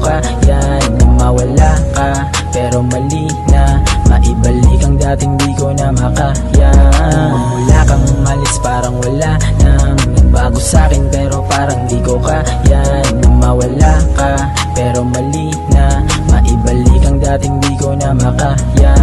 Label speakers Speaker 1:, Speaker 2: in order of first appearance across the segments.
Speaker 1: kaya na mawala ka. Pero mali na maibalik ang dating di ko na makaya. Mula kang umalis parang wala nang nagbago sa'kin, pero parang di ko kaya na mawala ka. Pero mali na maibalik ang dating di ko na makaya.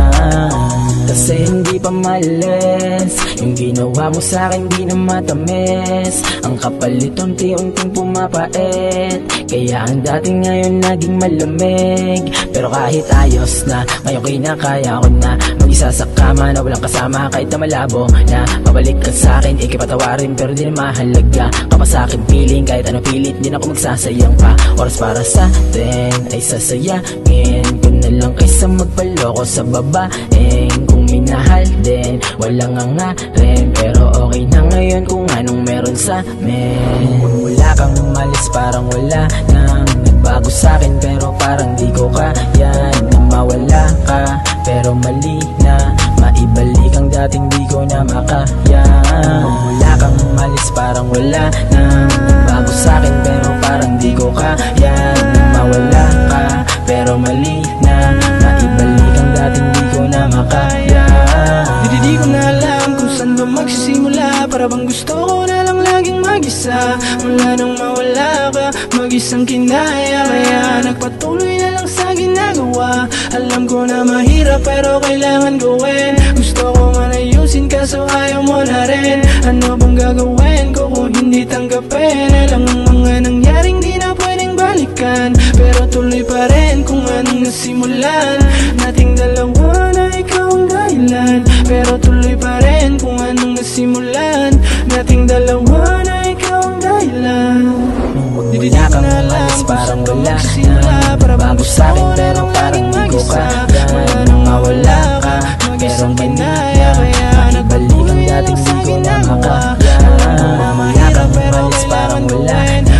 Speaker 1: Kasi hindi pa malis yung ginawa mo sa'kin, di na matamis. Ang kapalit unti-unting pumapait, kaya ang dating ngayon naging malamig. Pero kahit ayos na, ngayon kinakaya ko na mag-isa sa kama na walang kasama. Kahit na malabo na mabalik ka sa'kin, ikipatawarin pero di na mahalaga ka pa sa'kin feeling. Kahit ano pilit, di na ako magsasayang pa. Oras para sa atin ay sasayangin ko na lang kaysa magpaloko sa babaeng kung minahal din. Walang nga rin, pero okay na ngayon kung anong meron sa amin. Mula kang umalis parang wala nang nagbago sa'kin, pero parang di ko kaya na mawala ka. Pero mali na maibalik ang dating di ko na makaya. Mula kang umalis parang wala nang nagbago sa'kin, pero parang di ko kaya na mawala ka. Pero mali na maibalik ang dating di ko na makaya.
Speaker 2: Di ko na alam kung saan ba magsisimula. Para bang gusto ko na lang laging mag-isa. Mula nang mawala ka, mag-isang kinaya. Kaya nagpatuloy na lang sa ginagawa. Alam ko na mahirap pero kailangan gawin. Gusto ko man ayusin kaso ayaw mo na rin. Ano bang gagawin ko kung hindi tanggapin? Alam mo mga nangyaring di na pwedeng balikan, pero tuloy pa rin kung anong nasimulan nating dalawa na ikaw ang dahilan. Pero tuloy pa rin kung anong nasimulan nating dalawa na ikaw ang dahilan.
Speaker 1: Mula kang umalis parang wala na bago sa'kin, pero parang di ko kaya nang mawala ka. Pero kinaya kaya nagbalik ang dating di ko na makaya. Mula kang umalis parang wala na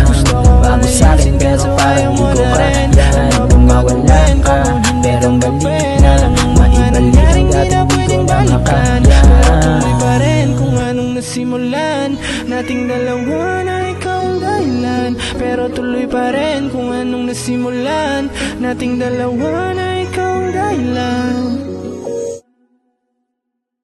Speaker 1: bago sa'kin, pero parang di ko kaya nang mawala ka. Pero mali na maibalik ang dating di ko na makaya.
Speaker 2: Tuloy pa rin kung anong nasimulan nating dalawa na ikaw ang dahilan. Pero tuloy pa rin kung anong nasimulan nating dalawa na ikaw ang dahilan.